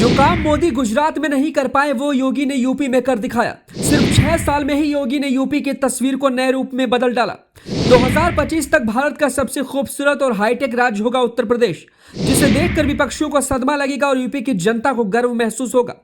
जो काम मोदी गुजरात में नहीं कर पाए वो योगी ने यूपी में कर दिखाया। सिर्फ 6 साल में ही योगी ने यूपी की तस्वीर को नए रूप में बदल डाला। 2025 तक भारत का सबसे खूबसूरत और हाईटेक राज्य होगा उत्तर प्रदेश, जिसे देखकर विपक्षियों को सदमा लगेगा और यूपी की जनता को गर्व महसूस होगा।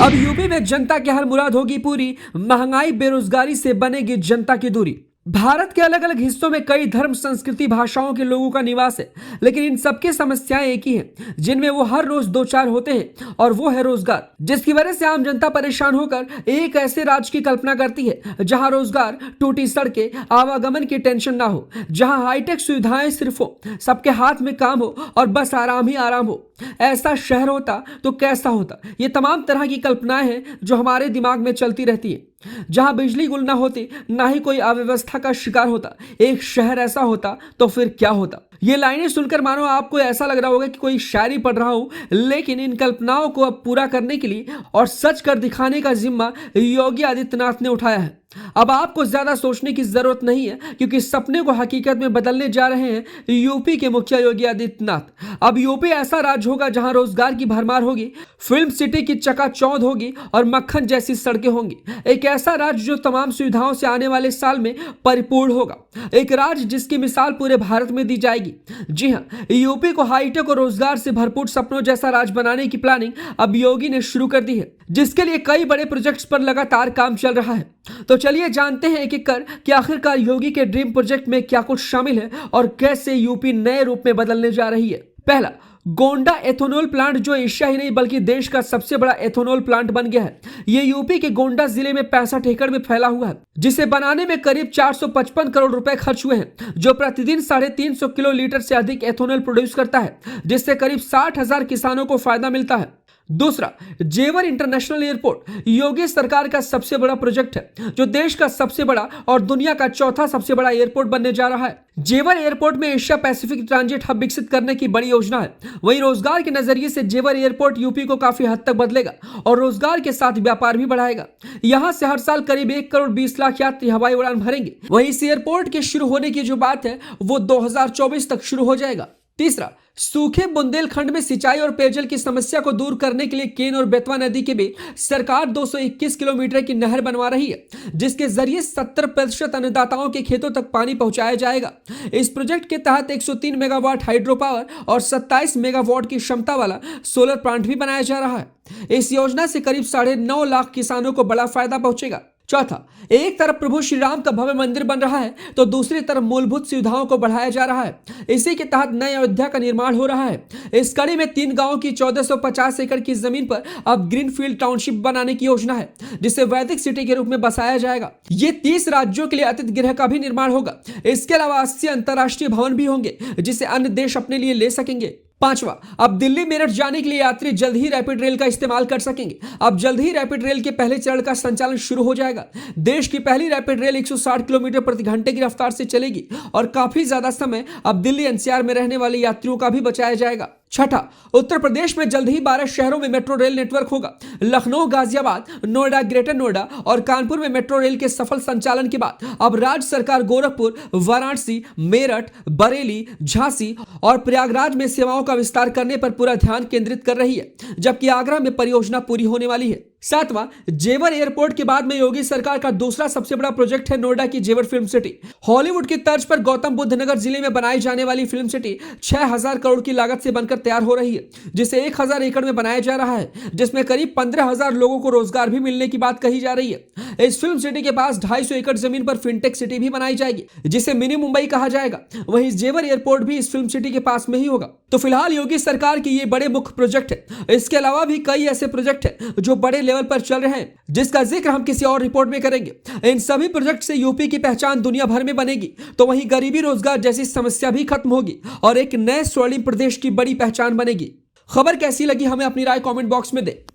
अब यूपी में जनता की हर मुराद होगी पूरी, महंगाई बेरोजगारी से बनेगी जनता की दूरी। भारत के अलग अलग हिस्सों में कई धर्म, संस्कृति, भाषाओं के लोगों का निवास है, लेकिन इन सबकी समस्याएं एक ही हैं, जिनमें वो हर रोज दो चार होते हैं, और वो है रोजगार, जिसकी वजह से आम जनता परेशान होकर एक ऐसे राज्य की कल्पना करती है जहां रोजगार, टूटी सड़कें, आवागमन की टेंशन ना हो, जहां हाईटेक सुविधाएं सिर्फ हो, सबके हाथ में काम हो और बस आराम ही आराम हो। ऐसा शहर होता तो कैसा होता। ये तमाम तरह की कल्पनाएं हैं जो हमारे दिमाग में चलती रहती है। जहां बिजली गुल ना होती, ना ही कोई अव्यवस्था का शिकार होता, एक शहर ऐसा होता तो फिर क्या होता। ये लाइनें सुनकर मानो आपको ऐसा लग रहा होगा कि कोई शायरी पढ़ रहा हूं, लेकिन इन कल्पनाओं को अब पूरा करने के लिए और सच कर दिखाने का जिम्मा योगी आदित्यनाथ ने उठाया है। अब आपको ज्यादा सोचने की जरूरत नहीं है, क्योंकि सपने को हकीकत में बदलने जा रहे हैं यूपी के मुखिया योगी आदित्यनाथ। अब यूपी ऐसा राज्य होगा जहां रोजगार की भरमार होगी, फिल्म सिटी की चकाचौंध होगी और मक्खन जैसी सड़कें होंगी। एक ऐसा राज्य जो तमाम सुविधाओं से आने वाले साल में परिपूर्ण होगा। एक राज्य जिसकी मिसाल पूरे भारत में दी जाएगी। जी हाँ, यूपी को हाईटेक और रोजगार से भरपूर सपनों जैसा राज्य बनाने की प्लानिंग अब योगी ने शुरू कर दी है, जिसके लिए कई बड़े प्रोजेक्ट्स पर लगातार काम चल रहा है। तो चलिए जानते हैं एक एक कर कि आखिरकार योगी के ड्रीम प्रोजेक्ट में क्या कुछ शामिल है और कैसे यूपी नए रूप में बदलने जा रही है। पहला, गोंडा एथेनॉल प्लांट, जो एशिया ही नहीं बल्कि देश का सबसे बड़ा एथेनॉल प्लांट बन गया है। ये यूपी के गोंडा जिले में 65 एकड़ में फैला हुआ है, जिसे बनाने में करीब 455 करोड़ रुपए खर्च हुए हैं, जो प्रतिदिन 350 किलो लीटर से अधिक एथेनॉल प्रोड्यूस करता है, जिससे करीब 60,000 किसानों को फायदा मिलता है। दूसरा, जेवर इंटरनेशनल एयरपोर्ट योगी सरकार का सबसे बड़ा प्रोजेक्ट है, जो देश का सबसे बड़ा और दुनिया का चौथा सबसे बड़ा एयरपोर्ट बनने जा रहा है। जेवर एयरपोर्ट में एशिया पैसिफिक ट्रांजिट हब विकसित करने की बड़ी योजना है। वहीं रोजगार के नजरिए से जेवर एयरपोर्ट यूपी को काफी हद तक बदलेगा और रोजगार के साथ व्यापार भी बढ़ाएगा। यहां से हर साल करीब 1 करोड़ 20 लाख यात्री हवाई उड़ान भरेंगे। वहीं इस एयरपोर्ट के शुरू होने की जो बात है वो 2024 तक शुरू हो जाएगा। तीसरा, सूखे बुंदेलखंड में सिंचाई और पेयजल की समस्या को दूर करने के लिए केन और बेतवा नदी के बीच सरकार 221 किलोमीटर की नहर बनवा रही है, जिसके जरिए 70% अन्नदाताओं के खेतों तक पानी पहुंचाया जाएगा। इस प्रोजेक्ट के तहत 103 मेगावाट हाइड्रो पावर और 27 मेगावाट की क्षमता वाला सोलर प्लांट भी बनाया जा रहा है। इस योजना से करीब 9.5 लाख किसानों को बड़ा फायदा पहुंचेगा। चौथा, एक तरफ प्रभु श्री राम का भव्य मंदिर बन रहा है, तो दूसरी तरफ मूलभूत सुविधाओं को बढ़ाया जा रहा है। इसी के तहत नए अयोध्या का निर्माण हो रहा है। इस कड़ी में 3 गांवों की 1450 एकड़ की जमीन पर अब ग्रीनफील्ड टाउनशिप बनाने की योजना है, जिसे वैदिक सिटी के रूप में बसाया जाएगा। ये 30 राज्यों के लिए अतिथि गृह का भी निर्माण होगा। इसके अलावा 80 अंतर्राष्ट्रीय भवन भी होंगे, जिसे अन्य देश अपने लिए ले सकेंगे। पांचवा, अब दिल्ली मेरठ जाने के लिए यात्री जल्द ही रैपिड रेल का इस्तेमाल कर सकेंगे। अब जल्द ही रैपिड रेल के पहले चरण का संचालन शुरू हो जाएगा। देश की पहली रैपिड रेल 160 किलोमीटर प्रति घंटे की रफ्तार से चलेगी और काफी ज्यादा समय अब दिल्ली एनसीआर में रहने वाले यात्रियों का भी बचाया जाएगा। छठा, उत्तर प्रदेश में जल्द ही 12 शहरों में मेट्रो रेल नेटवर्क होगा। लखनऊ, गाजियाबाद, नोएडा, ग्रेटर नोएडा और कानपुर में मेट्रो रेल के सफल संचालन के बाद अब राज्य सरकार गोरखपुर, वाराणसी, मेरठ, बरेली, झांसी और प्रयागराज में सेवाओं का विस्तार करने पर पूरा ध्यान केंद्रित कर रही है, जबकि आगरा में परियोजना पूरी होने वाली है। सातवां, जेवर एयरपोर्ट के बाद में योगी सरकार का दूसरा सबसे बड़ा प्रोजेक्ट है नोएडा की जेवर फिल्म सिटी। हॉलीवुड की तर्ज पर गौतम बुद्ध नगर जिले में बनाई जाने वाली फिल्म सिटी 6000 करोड़ की लागत से बनकर तैयार हो रही है, जिसे 1000 एकड़ में बनाया जा रहा है, जिसमें करीब 15,000 लोगों को रोजगार भी मिलने की बात कही जा रही है। इस फिल्म सिटी के पास 250 एकड़ जमीन पर फिनटेक सिटी भी बनाई जाएगी, जिसे मिनी मुंबई कहा जाएगा। वहीं जेवर एयरपोर्ट भी इस फिल्म सिटी के पास में ही होगा। तो फिलहाल योगी सरकार की ये बड़े मुख्य प्रोजेक्ट है। इसके अलावा भी कई ऐसे प्रोजेक्ट है जो बड़े लेवल पर चल रहे हैं, जिसका जिक्र हम किसी और रिपोर्ट में करेंगे। इन सभी प्रोजेक्ट से यूपी की पहचान दुनिया भर में बनेगी, तो वहीं गरीबी, रोजगार जैसी समस्या भी खत्म होगी और एक नए स्वर्णिम प्रदेश की बड़ी पहचान बनेगी। खबर कैसी लगी हमें अपनी राय कमेंट बॉक्स में दें।